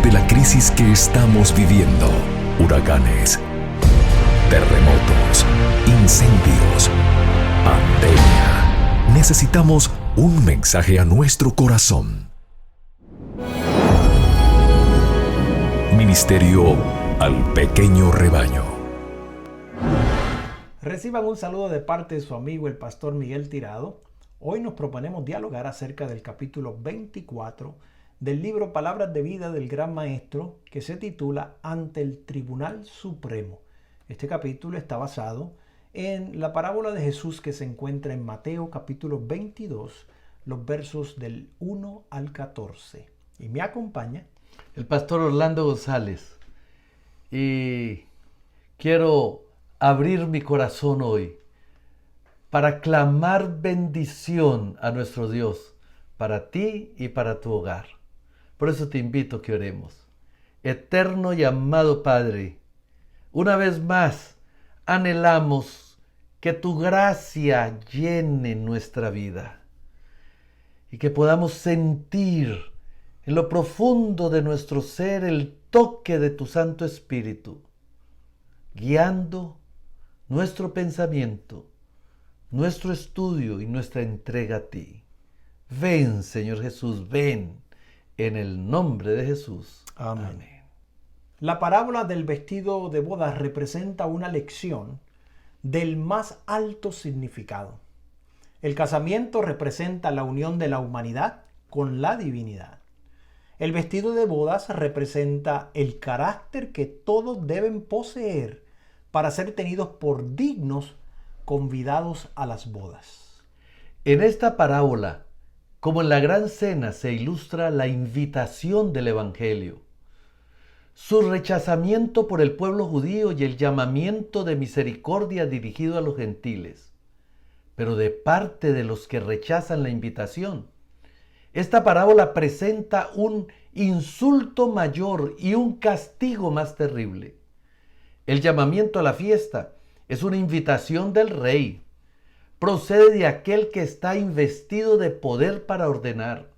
de la crisis que estamos viviendo. Huracanes, terremotos, incendios, pandemia. Necesitamos un mensaje a nuestro corazón. Ministerio al pequeño rebaño. Reciban un saludo de parte de su amigo el pastor Miguel Tirado. Hoy nos proponemos dialogar acerca del capítulo 24 del libro Palabras de Vida del Gran Maestro, que se titula Ante el Tribunal Supremo. Este capítulo está basado en la parábola de Jesús que se encuentra en Mateo capítulo 22, los versos del 1 al 14. Y me acompaña el pastor Orlando González. Y quiero abrir mi corazón hoy para clamar bendición a nuestro Dios, para ti y para tu hogar. Por eso te invito a que oremos. Eterno y amado Padre, una vez más anhelamos que tu gracia llene nuestra vida y que podamos sentir en lo profundo de nuestro ser el toque de tu Santo Espíritu, guiando nuestro pensamiento, nuestro estudio y nuestra entrega a ti. Ven, Señor Jesús, ven, en el nombre de Jesús. Amén. La parábola del vestido de bodas representa una lección del más alto significado. El casamiento representa la unión de la humanidad con la divinidad. El vestido de bodas representa el carácter que todos deben poseer para ser tenidos por dignos convidados a las bodas. En esta parábola, como en la gran cena, se ilustra la invitación del Evangelio, su rechazamiento por el pueblo judío y el llamamiento de misericordia dirigido a los gentiles. Pero de parte de los que rechazan la invitación, esta parábola presenta un insulto mayor y un castigo más terrible. El llamamiento a la fiesta es una invitación del rey. Procede de aquel que está investido de poder para ordenar.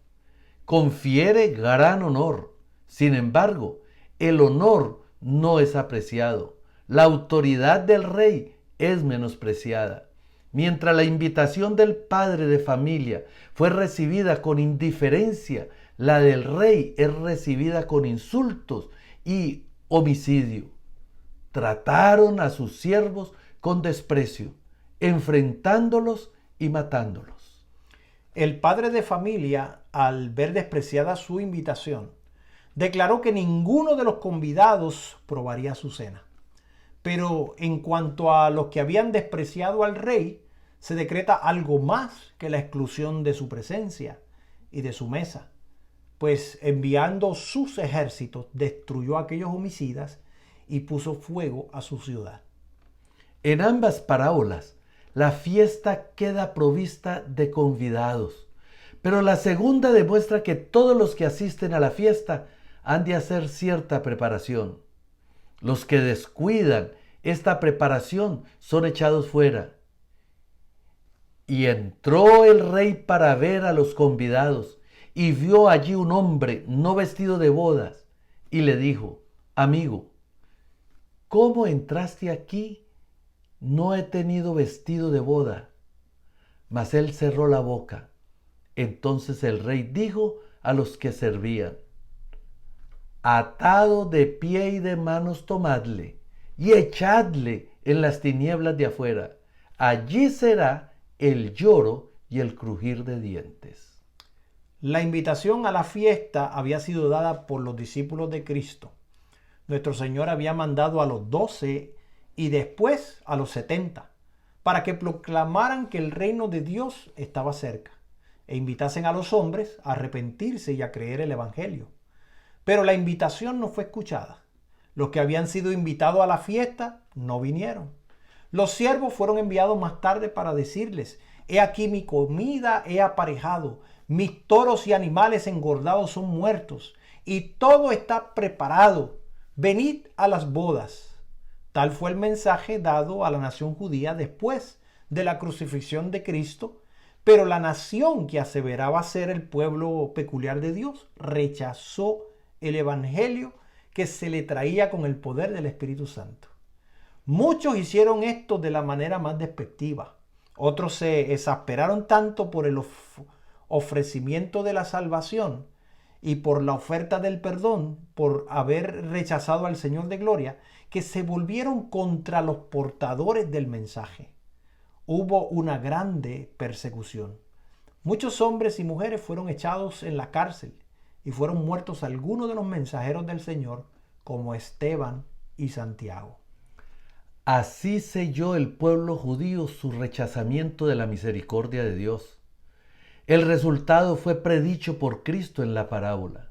Confiere gran honor. Sin embargo, el honor no es apreciado. La autoridad del rey es menospreciada. Mientras la invitación del padre de familia fue recibida con indiferencia, la del rey es recibida con insultos y homicidio. Trataron a sus siervos con desprecio, enfrentándolos y matándolos. El padre de familia, al ver despreciada su invitación, declaró que ninguno de los convidados probaría su cena. Pero en cuanto a los que habían despreciado al rey, se decreta algo más que la exclusión de su presencia y de su mesa, pues enviando sus ejércitos destruyó a aquellos homicidas y puso fuego a su ciudad. En ambas parábolas, la fiesta queda provista de convidados, pero la segunda demuestra que todos los que asisten a la fiesta han de hacer cierta preparación. Los que descuidan esta preparación son echados fuera. Y entró el rey para ver a los convidados, y vio allí un hombre no vestido de bodas, y le dijo: amigo, ¿cómo entraste aquí? No he tenido vestido de boda. Mas él cerró la boca. Entonces el rey dijo a los que servían: atado de pie y de manos tomadle, y echadle en las tinieblas de afuera. Allí será el lloro y el crujir de dientes. La invitación a la fiesta había sido dada por los discípulos de Cristo. Nuestro Señor había mandado a los 12 y después a los 70 para que proclamaran que el reino de Dios estaba cerca e invitasen a los hombres a arrepentirse y a creer el Evangelio. Pero la invitación no fue escuchada. Los que habían sido invitados a la fiesta no vinieron. Los siervos fueron enviados más tarde para decirles: he aquí mi comida he aparejado, mis toros y animales engordados son muertos, y todo está preparado. Venid a las bodas. Tal fue el mensaje dado a la nación judía después de la crucifixión de Cristo, pero la nación que aseveraba ser el pueblo peculiar de Dios rechazó el evangelio que se le traía con el poder del Espíritu Santo. Muchos hicieron esto de la manera más despectiva. Otros se exasperaron tanto por el ofrecimiento de la salvación y por la oferta del perdón, por haber rechazado al Señor de gloria, que se volvieron contra los portadores del mensaje. Hubo una grande persecución. Muchos hombres y mujeres fueron echados en la cárcel y fueron muertos algunos de los mensajeros del Señor, como Esteban y Santiago. Así selló el pueblo judío su rechazamiento de la misericordia de Dios. El resultado fue predicho por Cristo en la parábola.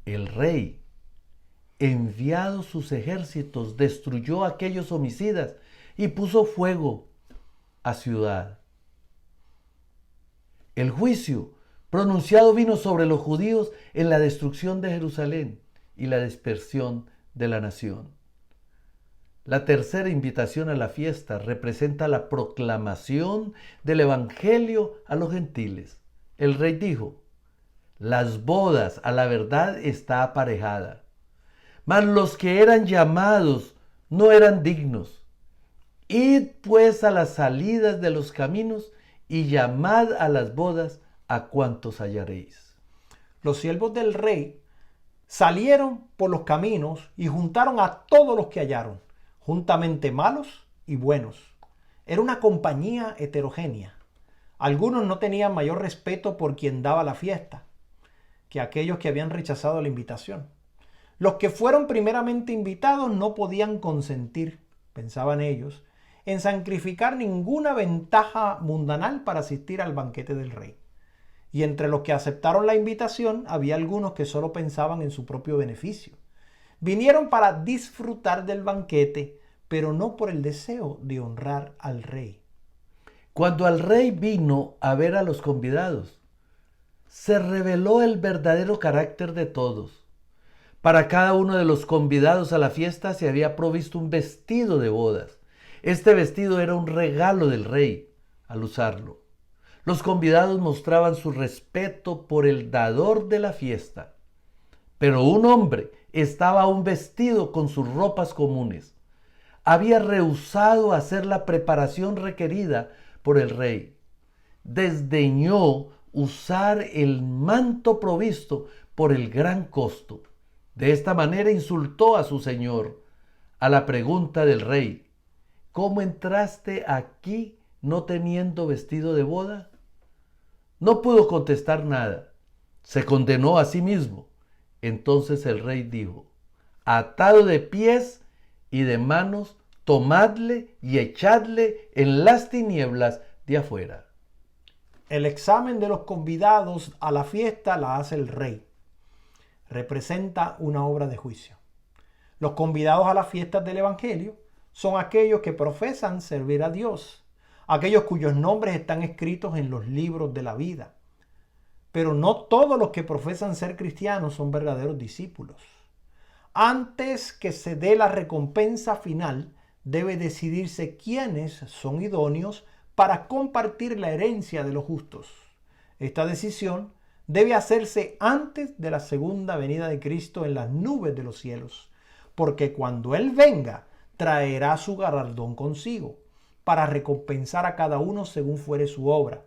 El rey, enviado sus ejércitos, destruyó a aquellos homicidas y puso fuego a ciudad. El juicio pronunciado vino sobre los judíos en la destrucción de Jerusalén y la dispersión de la nación. La tercera invitación a la fiesta representa la proclamación del evangelio a los gentiles. El rey dijo: las bodas a la verdad está aparejada, mas los que eran llamados no eran dignos. Id pues a las salidas de los caminos y llamad a las bodas a cuantos hallaréis. Los siervos del rey salieron por los caminos y juntaron a todos los que hallaron, juntamente malos y buenos. Era una compañía heterogénea. Algunos no tenían mayor respeto por quien daba la fiesta que aquellos que habían rechazado la invitación. Los que fueron primeramente invitados no podían consentir, pensaban ellos, en sacrificar ninguna ventaja mundanal para asistir al banquete del rey. Y entre los que aceptaron la invitación había algunos que solo pensaban en su propio beneficio. Vinieron para disfrutar del banquete, pero no por el deseo de honrar al rey. Cuando el rey vino a ver a los convidados, se reveló el verdadero carácter de todos. Para cada uno de los convidados a la fiesta se había provisto un vestido de bodas. Este vestido era un regalo del rey al usarlo. Los convidados mostraban su respeto por el dador de la fiesta. Pero un hombre estaba aún vestido con sus ropas comunes. Había rehusado hacer la preparación requerida por el rey. Desdeñó usar el manto provisto por el gran costo. De esta manera insultó a su señor. A la pregunta del rey: ¿cómo entraste aquí no teniendo vestido de boda? No pudo contestar nada. Se condenó a sí mismo. Entonces el rey dijo: atado de pies y de manos, tomadle y echadle en las tinieblas de afuera. El examen de los convidados a la fiesta la hace el rey. Representa una obra de juicio. Los convidados a las fiestas del Evangelio son aquellos que profesan servir a Dios, aquellos cuyos nombres están escritos en los libros de la vida. Pero no todos los que profesan ser cristianos son verdaderos discípulos. Antes que se dé la recompensa final, debe decidirse quiénes son idóneos para compartir la herencia de los justos. Esta decisión debe hacerse antes de la segunda venida de Cristo en las nubes de los cielos, porque cuando Él venga, traerá su galardón consigo, para recompensar a cada uno según fuere su obra.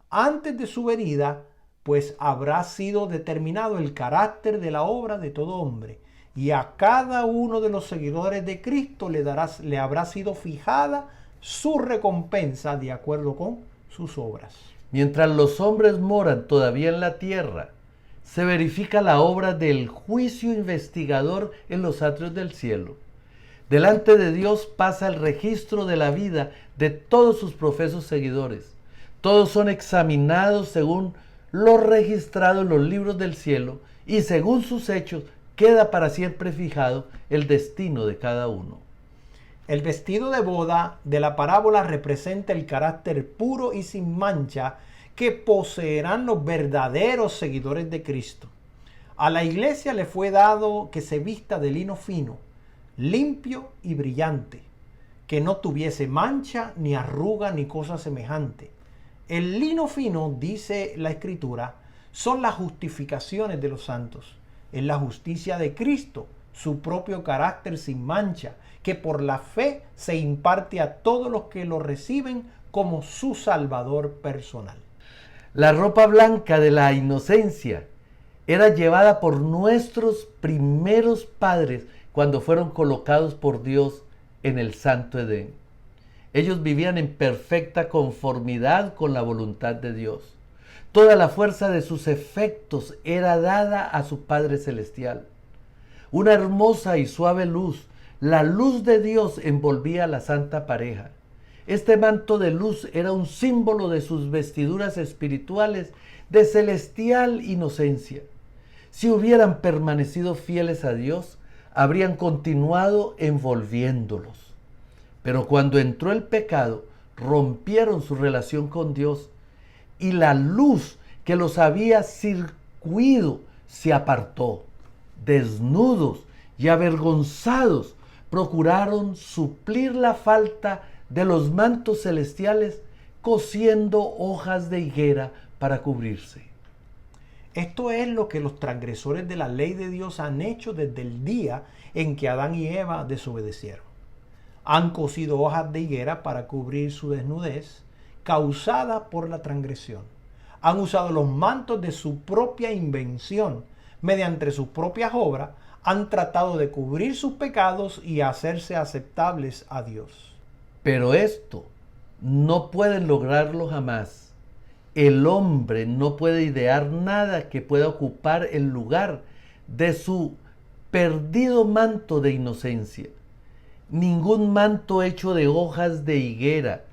Antes de su venida, pues habrá sido determinado el carácter de la obra de todo hombre, y a cada uno de los seguidores de Cristo le habrá sido fijada su recompensa de acuerdo con sus obras. Mientras los hombres moran todavía en la tierra, se verifica la obra del juicio investigador en los atrios del cielo. Delante de Dios pasa el registro de la vida de todos sus profesos seguidores. Todos son examinados según lo registrado en los libros del cielo, y según sus hechos queda para siempre fijado el destino de cada uno. El vestido de boda de la parábola representa el carácter puro y sin mancha que poseerán los verdaderos seguidores de Cristo. A la iglesia le fue dado que se vista de lino fino, limpio y brillante, que no tuviese mancha, ni arruga, ni cosa semejante. El lino fino, dice la Escritura, son las justificaciones de los santos. Es la justicia de Cristo, su propio carácter sin mancha, que por la fe se imparte a todos los que lo reciben como su Salvador personal. La ropa blanca de la inocencia era llevada por nuestros primeros padres cuando fueron colocados por Dios en el Santo Edén. Ellos vivían en perfecta conformidad con la voluntad de Dios. Toda la fuerza de sus efectos era dada a su Padre Celestial. Una hermosa y suave luz, la luz de Dios, envolvía a la santa pareja. Este manto de luz era un símbolo de sus vestiduras espirituales de celestial inocencia. Si hubieran permanecido fieles a Dios, habrían continuado envolviéndolos. Pero cuando entró el pecado, rompieron su relación con Dios y la luz que los había circuido se apartó. Desnudos y avergonzados, procuraron suplir la falta de los mantos celestiales cosiendo hojas de higuera para cubrirse. Esto es lo que los transgresores de la ley de Dios han hecho desde el día en que Adán y Eva desobedecieron. Han cosido hojas de higuera para cubrir su desnudez causada por la transgresión. Han usado los mantos de su propia invención. Mediante sus propias obras han tratado de cubrir sus pecados y hacerse aceptables a Dios. Pero esto no pueden lograrlo jamás. El hombre no puede idear nada que pueda ocupar el lugar de su perdido manto de inocencia. Ningún manto hecho de hojas de higuera,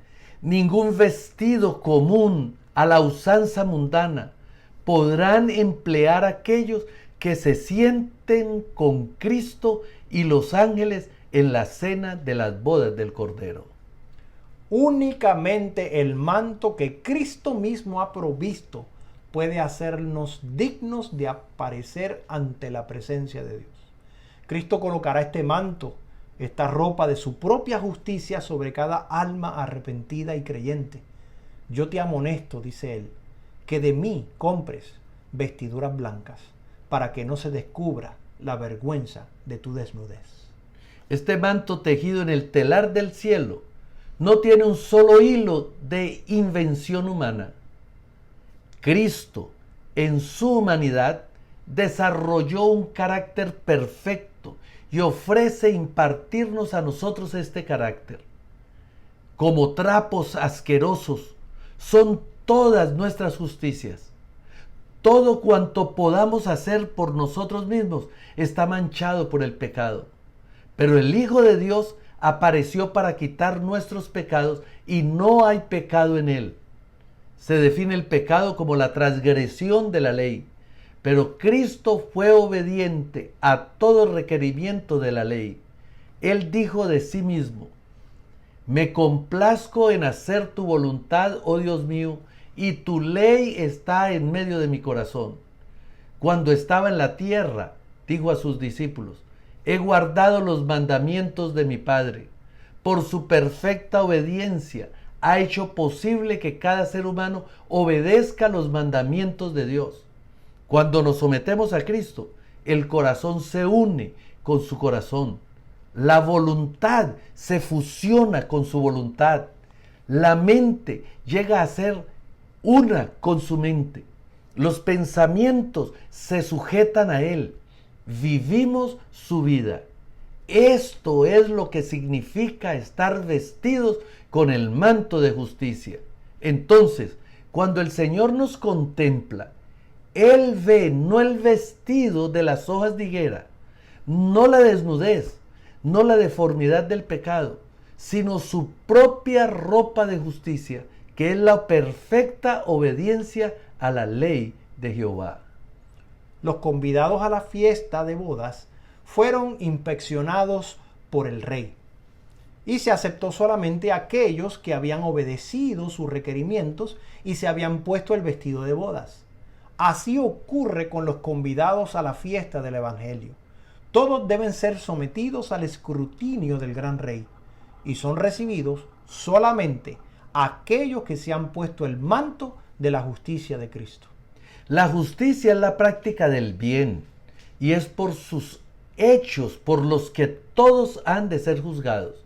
ningún vestido común a la usanza mundana podrán emplear aquellos que se sienten con Cristo y los ángeles en la cena de las bodas del Cordero. Únicamente el manto que Cristo mismo ha provisto puede hacernos dignos de aparecer ante la presencia de Dios. Cristo colocará este manto, esta ropa de su propia justicia sobre cada alma arrepentida y creyente. Yo te amonesto, dice él, que de mí compres vestiduras blancas, para que no se descubra la vergüenza de tu desnudez. Este manto tejido en el telar del cielo no tiene un solo hilo de invención humana. Cristo, en su humanidad, desarrolló un carácter perfecto y ofrece impartirnos a nosotros este carácter. Como trapos asquerosos son todas nuestras justicias. Todo cuanto podamos hacer por nosotros mismos está manchado por el pecado. Pero el Hijo de Dios apareció para quitar nuestros pecados y no hay pecado en él. Se define el pecado como la transgresión de la ley, pero Cristo fue obediente a todo requerimiento de la ley. Él dijo de sí mismo: me complazco en hacer tu voluntad, oh Dios mío, y tu ley está en medio de mi corazón. Cuando estaba en la tierra, dijo a sus discípulos: he guardado los mandamientos de mi Padre. Por su perfecta obediencia ha hecho posible que cada ser humano obedezca los mandamientos de Dios. Cuando nos sometemos a Cristo, el corazón se une con su corazón. La voluntad se fusiona con su voluntad. La mente llega a ser una con su mente. Los pensamientos se sujetan a él. Vivimos su vida. Esto es lo que significa estar vestidos con el manto de justicia. Entonces, cuando el Señor nos contempla, Él ve no el vestido de las hojas de higuera, no la desnudez, no la deformidad del pecado, sino su propia ropa de justicia, que es la perfecta obediencia a la ley de Jehová. Los convidados a la fiesta de bodas fueron inspeccionados por el rey y se aceptó solamente a aquellos que habían obedecido sus requerimientos y se habían puesto el vestido de bodas. Así ocurre con los convidados a la fiesta del Evangelio. Todos deben ser sometidos al escrutinio del gran rey y son recibidos solamente aquellos que se han puesto el manto de la justicia de Cristo. La justicia es la práctica del bien y es por sus hechos por los que todos han de ser juzgados.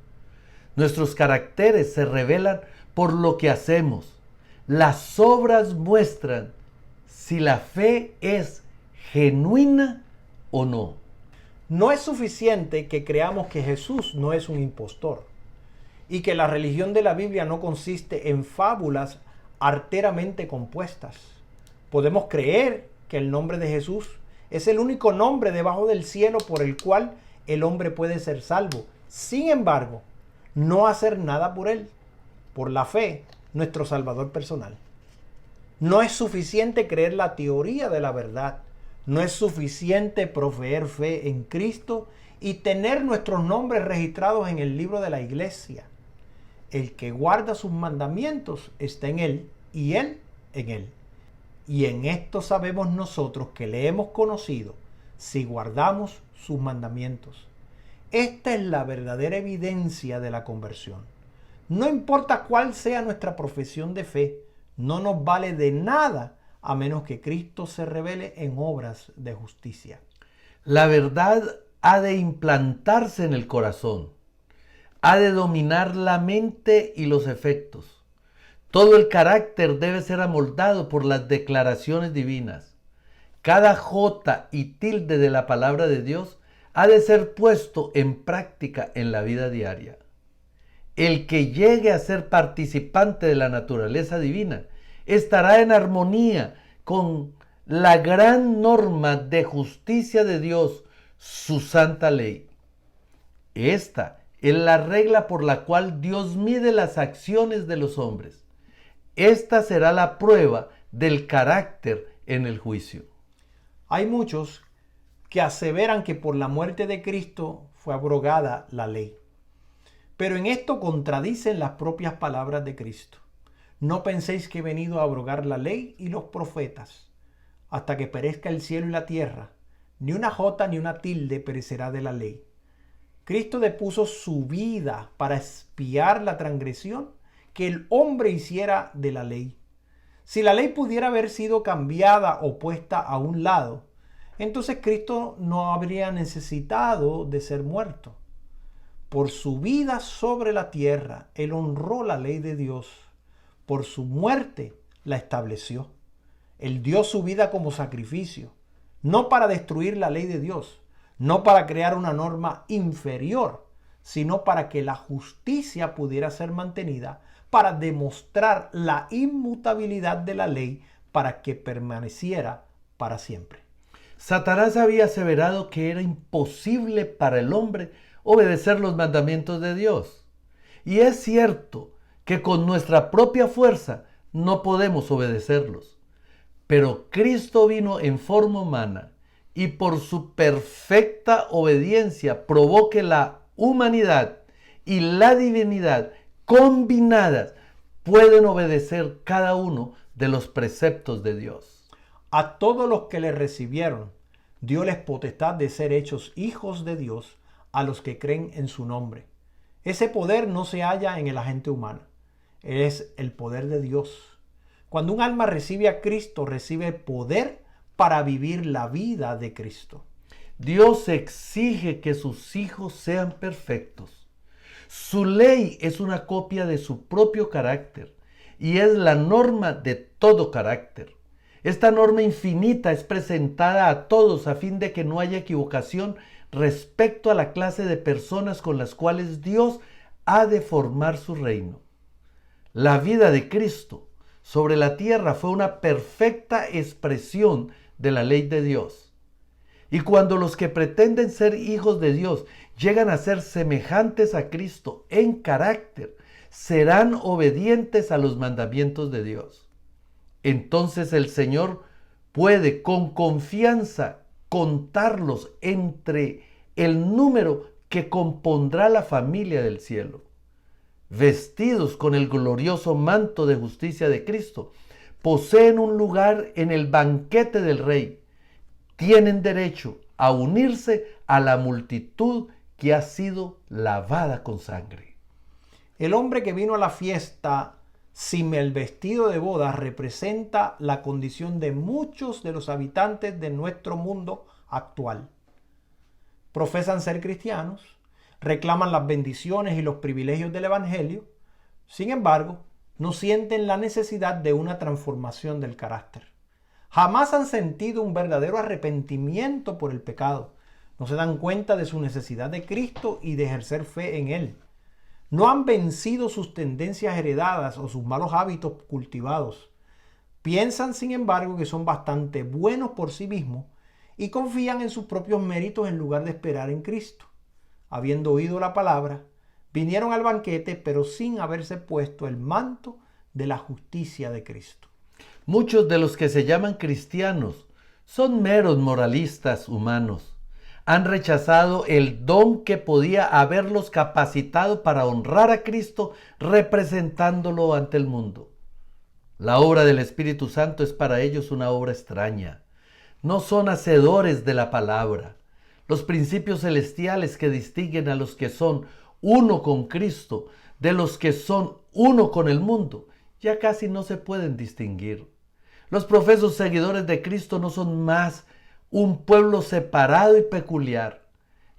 Nuestros caracteres se revelan por lo que hacemos. Las obras muestran si la fe es genuina o no. No es suficiente que creamos que Jesús no es un impostor y que la religión de la Biblia no consiste en fábulas arteramente compuestas. Podemos creer que el nombre de Jesús es el único nombre debajo del cielo por el cual el hombre puede ser salvo. Sin embargo, no hacer nada por él, por la fe, nuestro Salvador personal. No es suficiente creer la teoría de la verdad. No es suficiente profeer fe en Cristo y tener nuestros nombres registrados en el libro de la iglesia. El que guarda sus mandamientos está en él y él en él. Y en esto sabemos nosotros que le hemos conocido si guardamos sus mandamientos. Esta es la verdadera evidencia de la conversión. No importa cuál sea nuestra profesión de fe, no nos vale de nada a menos que Cristo se revele en obras de justicia. La verdad ha de implantarse en el corazón, ha de dominar la mente y los efectos. Todo el carácter debe ser amoldado por las declaraciones divinas. Cada jota y tilde de la palabra de Dios ha de ser puesto en práctica en la vida diaria. El que llegue a ser participante de la naturaleza divina estará en armonía con la gran norma de justicia de Dios, su santa ley. Esta es la regla por la cual Dios mide las acciones de los hombres. Esta será la prueba del carácter en el juicio. Hay muchos que aseveran que por la muerte de Cristo fue abrogada la ley. Pero en esto contradicen las propias palabras de Cristo. No penséis que he venido a abrogar la ley y los profetas. Hasta que perezca el cielo y la tierra, ni una jota ni una tilde perecerá de la ley. Cristo depuso su vida para expiar la transgresión que el hombre hiciera de la ley. Si la ley pudiera haber sido cambiada o puesta a un lado, entonces Cristo no habría necesitado de ser muerto. Por su vida sobre la tierra, Él honró la ley de Dios. Por su muerte la estableció. Él dio su vida como sacrificio, no para destruir la ley de Dios, no para crear una norma inferior, sino para que la justicia pudiera ser mantenida, para demostrar la inmutabilidad de la ley, para que permaneciera para siempre. Satanás había aseverado que era imposible para el hombre obedecer los mandamientos de Dios. Y es cierto que con nuestra propia fuerza no podemos obedecerlos. Pero Cristo vino en forma humana y por su perfecta obediencia probó que la humanidad y la divinidad combinadas pueden obedecer cada uno de los preceptos de Dios. A todos los que le recibieron, dióles potestad de ser hechos hijos de Dios a los que creen en su nombre. Ese poder no se halla en el agente humano, es el poder de Dios. Cuando un alma recibe a Cristo, recibe poder para vivir la vida de Cristo. Dios exige que sus hijos sean perfectos. Su ley es una copia de su propio carácter y es la norma de todo carácter. Esta norma infinita es presentada a todos a fin de que no haya equivocación respecto a la clase de personas con las cuales Dios ha de formar su reino. La vida de Cristo sobre la tierra fue una perfecta expresión de la ley de Dios. Y cuando los que pretenden ser hijos de Dios llegan a ser semejantes a Cristo en carácter, serán obedientes a los mandamientos de Dios. Entonces el Señor puede con confianza contarlos entre el número que compondrá la familia del cielo. Vestidos con el glorioso manto de justicia de Cristo, poseen un lugar en el banquete del Rey. Tienen derecho a unirse a la multitud que ha sido lavada con sangre. El hombre que vino a la fiesta sin el vestido de boda representa la condición de muchos de los habitantes de nuestro mundo actual. Profesan ser cristianos, reclaman las bendiciones y los privilegios del Evangelio, sin embargo, no sienten la necesidad de una transformación del carácter. Jamás han sentido un verdadero arrepentimiento por el pecado. No se dan cuenta de su necesidad de Cristo y de ejercer fe en Él. No han vencido sus tendencias heredadas o sus malos hábitos cultivados. Piensan, sin embargo, que son bastante buenos por sí mismos y confían en sus propios méritos en lugar de esperar en Cristo. Habiendo oído la palabra, vinieron al banquete, pero sin haberse puesto el manto de la justicia de Cristo. Muchos de los que se llaman cristianos son meros moralistas humanos. Han rechazado el don que podía haberlos capacitado para honrar a Cristo representándolo ante el mundo. La obra del Espíritu Santo es para ellos una obra extraña. No son hacedores de la palabra. Los principios celestiales que distinguen a los que son uno con Cristo de los que son uno con el mundo ya casi no se pueden distinguir. Los profesos seguidores de Cristo no son más un pueblo separado y peculiar.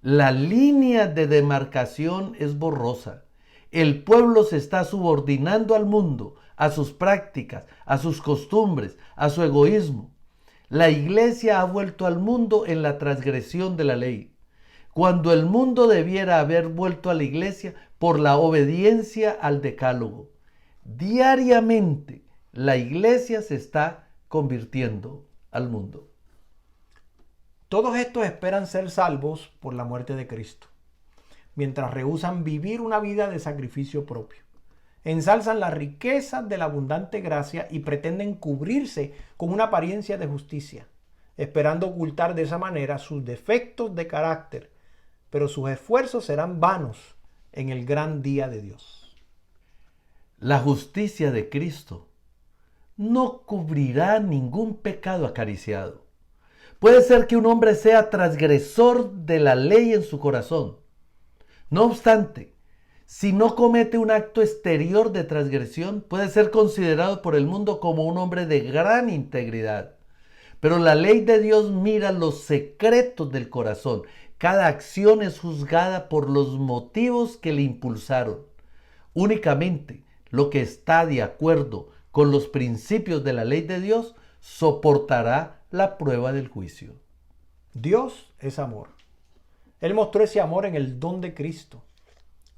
La línea de demarcación es borrosa. El pueblo se está subordinando al mundo, a sus prácticas, a sus costumbres, a su egoísmo. La iglesia ha vuelto al mundo en la transgresión de la ley, cuando el mundo debiera haber vuelto a la iglesia por la obediencia al decálogo. Diariamente la iglesia se está convirtiendo al mundo. Todos estos esperan ser salvos por la muerte de Cristo, mientras rehúsan vivir una vida de sacrificio propio. Ensalzan las riquezas de la abundante gracia y pretenden cubrirse con una apariencia de justicia, esperando ocultar de esa manera sus defectos de carácter, pero sus esfuerzos serán vanos en el gran día de Dios. La justicia de Cristo no cubrirá ningún pecado acariciado. Puede ser que un hombre sea transgresor de la ley en su corazón. No obstante, si no comete un acto exterior de transgresión, puede ser considerado por el mundo como un hombre de gran integridad. Pero la ley de Dios mira los secretos del corazón. Cada acción es juzgada por los motivos que le impulsaron. Únicamente lo que está de acuerdo con los principios de la ley de Dios soportará la prueba del juicio. Dios es amor. Él mostró ese amor en el don de Cristo,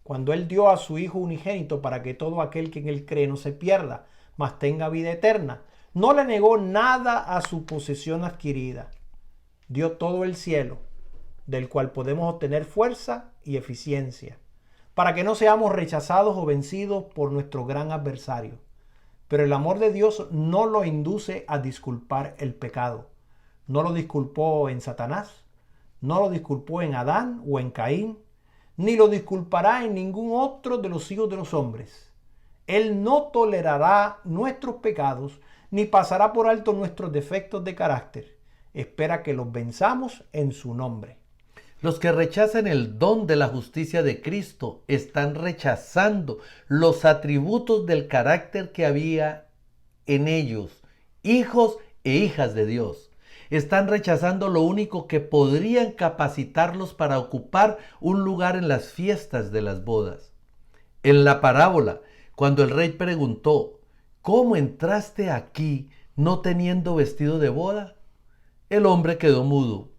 cuando Él dio a su Hijo unigénito para que todo aquel que en Él cree no se pierda, mas tenga vida eterna. No le negó nada a su posesión adquirida. Dio todo el cielo, del cual podemos obtener fuerza y eficiencia, para que no seamos rechazados o vencidos por nuestro gran adversario. Pero el amor de Dios no lo induce a disculpar el pecado. No lo disculpó en Satanás, no lo disculpó en Adán o en Caín, ni lo disculpará en ningún otro de los hijos de los hombres. Él no tolerará nuestros pecados, ni pasará por alto nuestros defectos de carácter. Espera que los venzamos en su nombre. Los que rechazan el don de la justicia de Cristo están rechazando los atributos del carácter que había en ellos, hijos e hijas de Dios. Están rechazando lo único que podrían capacitarlos para ocupar un lugar en las fiestas de las bodas. En la parábola, cuando el rey preguntó, ¿cómo entraste aquí no teniendo vestido de boda? El hombre quedó mudo.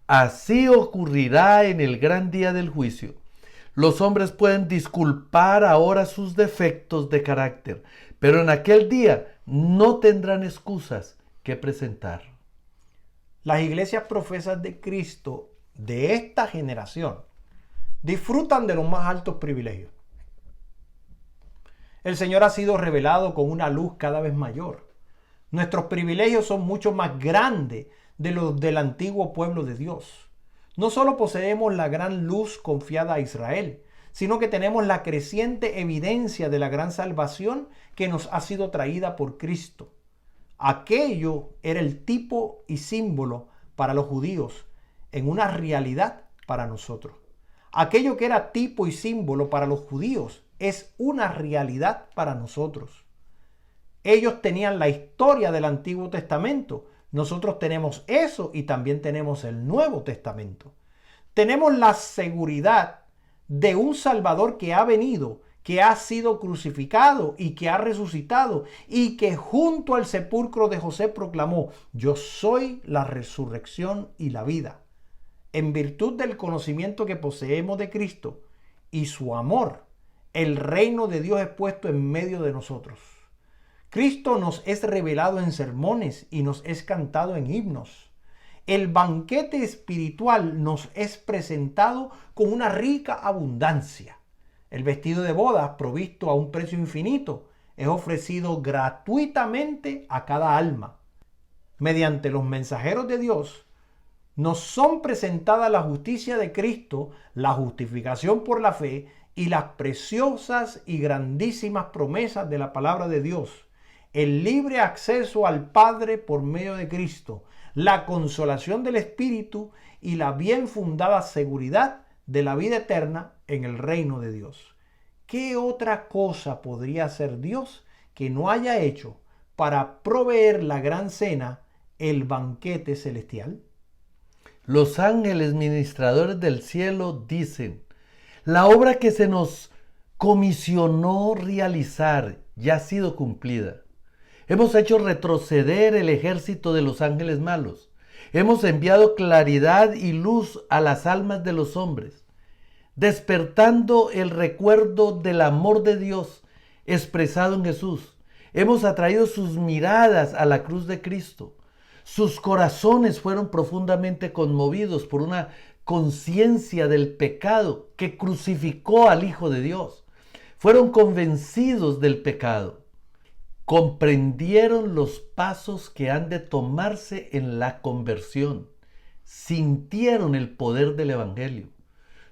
Así ocurrirá en el gran día del juicio. Los hombres pueden disculpar ahora sus defectos de carácter, pero en aquel día no tendrán excusas que presentar. Las iglesias profesas de Cristo de esta generación disfrutan de los más altos privilegios. El Señor ha sido revelado con una luz cada vez mayor. Nuestros privilegios son mucho más grandes de los del antiguo pueblo de Dios. No solo poseemos la gran luz confiada a Israel, sino que tenemos la creciente evidencia de la gran salvación que nos ha sido traída por Cristo. Aquello era el tipo y símbolo para los judíos, en una realidad para nosotros. Aquello que era tipo y símbolo para los judíos es una realidad para nosotros. Ellos tenían la historia del Antiguo Testamento. Nosotros tenemos eso y también tenemos el Nuevo Testamento. Tenemos la seguridad de un Salvador que ha venido, que ha sido crucificado y que ha resucitado y que junto al sepulcro de José proclamó: yo soy la resurrección y la vida. En virtud del conocimiento que poseemos de Cristo y su amor, el reino de Dios es puesto en medio de nosotros. Cristo nos es revelado en sermones y nos es cantado en himnos. El banquete espiritual nos es presentado con una rica abundancia. El vestido de bodas, provisto a un precio infinito, es ofrecido gratuitamente a cada alma. Mediante los mensajeros de Dios, nos son presentadas la justicia de Cristo, la justificación por la fe y las preciosas y grandísimas promesas de la palabra de Dios, el libre acceso al Padre por medio de Cristo, la consolación del Espíritu y la bien fundada seguridad de la vida eterna en el reino de Dios. ¿Qué otra cosa podría hacer Dios que no haya hecho para proveer la gran cena, el banquete celestial? Los ángeles ministradores del cielo dicen: la obra que se nos comisionó realizar ya ha sido cumplida. Hemos hecho retroceder el ejército de los ángeles malos. Hemos enviado claridad y luz a las almas de los hombres, despertando el recuerdo del amor de Dios expresado en Jesús. Hemos atraído sus miradas a la cruz de Cristo. Sus corazones fueron profundamente conmovidos por una conciencia del pecado que crucificó al Hijo de Dios. Fueron convencidos del pecado. Comprendieron los pasos que han de tomarse en la conversión. Sintieron el poder del Evangelio.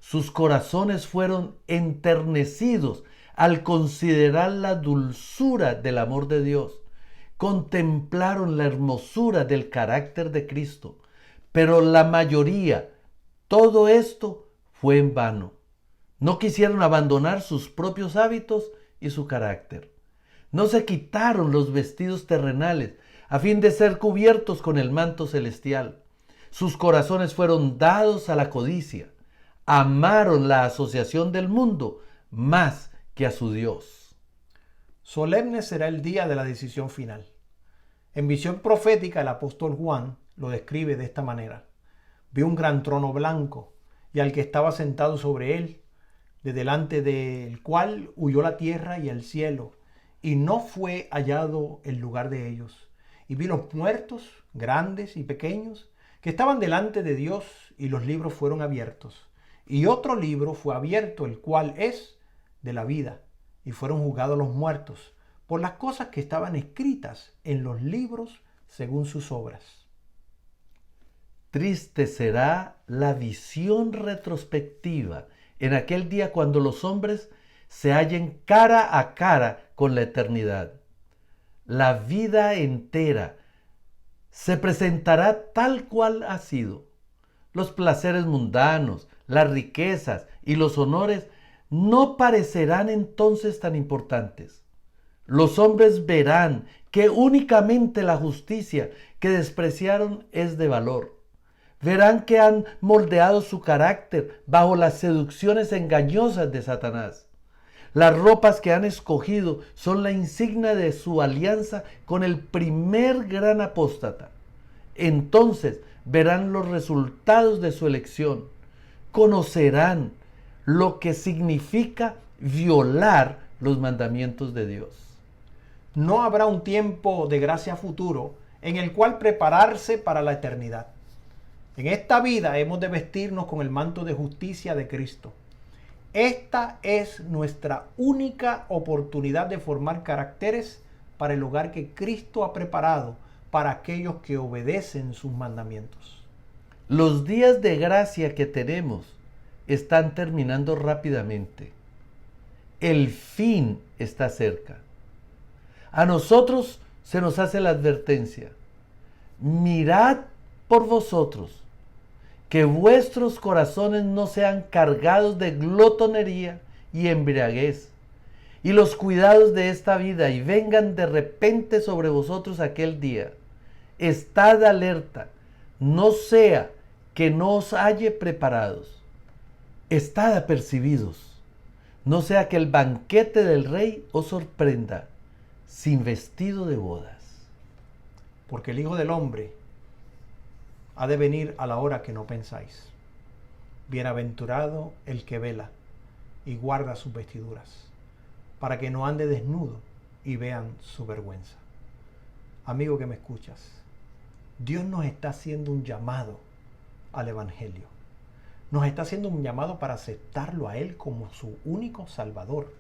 Sus corazones fueron enternecidos al considerar la dulzura del amor de Dios. Contemplaron la hermosura del carácter de Cristo. Pero la mayoría, todo esto fue en vano. No quisieron abandonar sus propios hábitos y su carácter. No se quitaron los vestidos terrenales a fin de ser cubiertos con el manto celestial. Sus corazones fueron dados a la codicia. Amaron la asociación del mundo más que a su Dios. Solemne será el día de la decisión final. En visión profética, el apóstol Juan lo describe de esta manera: vi un gran trono blanco y al que estaba sentado sobre él, de delante del cual huyó la tierra y el cielo, y no fue hallado el lugar de ellos. Y vi los muertos, grandes y pequeños, que estaban delante de Dios, y los libros fueron abiertos. Y otro libro fue abierto, el cual es de la vida, y fueron juzgados los muertos por las cosas que estaban escritas en los libros según sus obras. Triste será la visión retrospectiva en aquel día cuando los hombres se hallen cara a cara con la eternidad. La vida entera se presentará tal cual ha sido. Los placeres mundanos, las riquezas y los honores no parecerán entonces tan importantes. Los hombres verán que únicamente la justicia que despreciaron es de valor. Verán que han moldeado su carácter bajo las seducciones engañosas de Satanás. Las ropas que han escogido son la insignia de su alianza con el primer gran apóstata. Entonces verán los resultados de su elección. Conocerán lo que significa violar los mandamientos de Dios. No habrá un tiempo de gracia futuro en el cual prepararse para la eternidad. En esta vida hemos de vestirnos con el manto de justicia de Cristo. Esta es nuestra única oportunidad de formar caracteres para el hogar que Cristo ha preparado para aquellos que obedecen sus mandamientos. Los días de gracia que tenemos están terminando rápidamente. El fin está cerca. A nosotros se nos hace la advertencia: mirad por vosotros, que vuestros corazones no sean cargados de glotonería y embriaguez, y los cuidados de esta vida, y vengan de repente sobre vosotros aquel día, estad alerta, no sea que no os halle preparados. Estad apercibidos, no sea que el banquete del rey os sorprenda sin vestido de bodas. Porque el Hijo del Hombre ha de venir a la hora que no pensáis. Bienaventurado el que vela y guarda sus vestiduras, para que no ande desnudo y vean su vergüenza. Amigo que me escuchas, Dios nos está haciendo un llamado al Evangelio. Nos está haciendo un llamado para aceptarlo a Él como su único Salvador.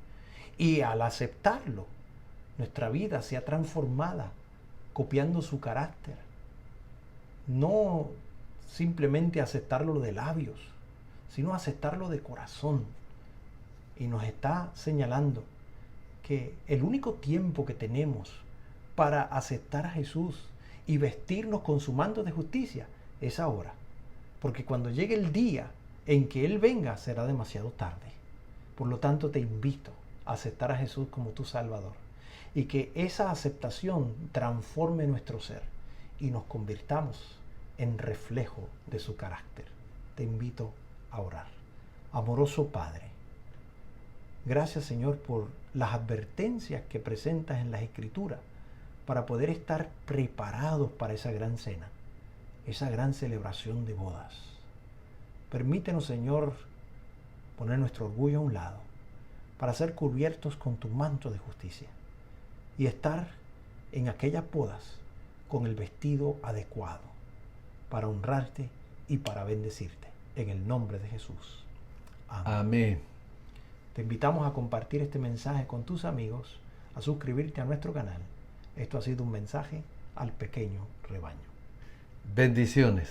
Y al aceptarlo, nuestra vida sea transformada, copiando su carácter. No simplemente aceptarlo de labios, sino aceptarlo de corazón. Y nos está señalando que el único tiempo que tenemos para aceptar a Jesús y vestirnos con su manto de justicia es ahora. Porque cuando llegue el día en que Él venga será demasiado tarde. Por lo tanto te invito a aceptar a Jesús como tu Salvador. Y que esa aceptación transforme nuestro ser y nos convirtamos en reflejo de su carácter. Te invito a orar. Amoroso Padre, gracias Señor por las advertencias que presentas en las Escrituras para poder estar preparados para esa gran cena, esa gran celebración de bodas. Permítenos Señor poner nuestro orgullo a un lado para ser cubiertos con tu manto de justicia y estar en aquellas bodas con el vestido adecuado para honrarte y para bendecirte. En el nombre de Jesús. Amén. Amén. Te invitamos a compartir este mensaje con tus amigos, a suscribirte a nuestro canal. Esto ha sido un mensaje al pequeño rebaño. Bendiciones.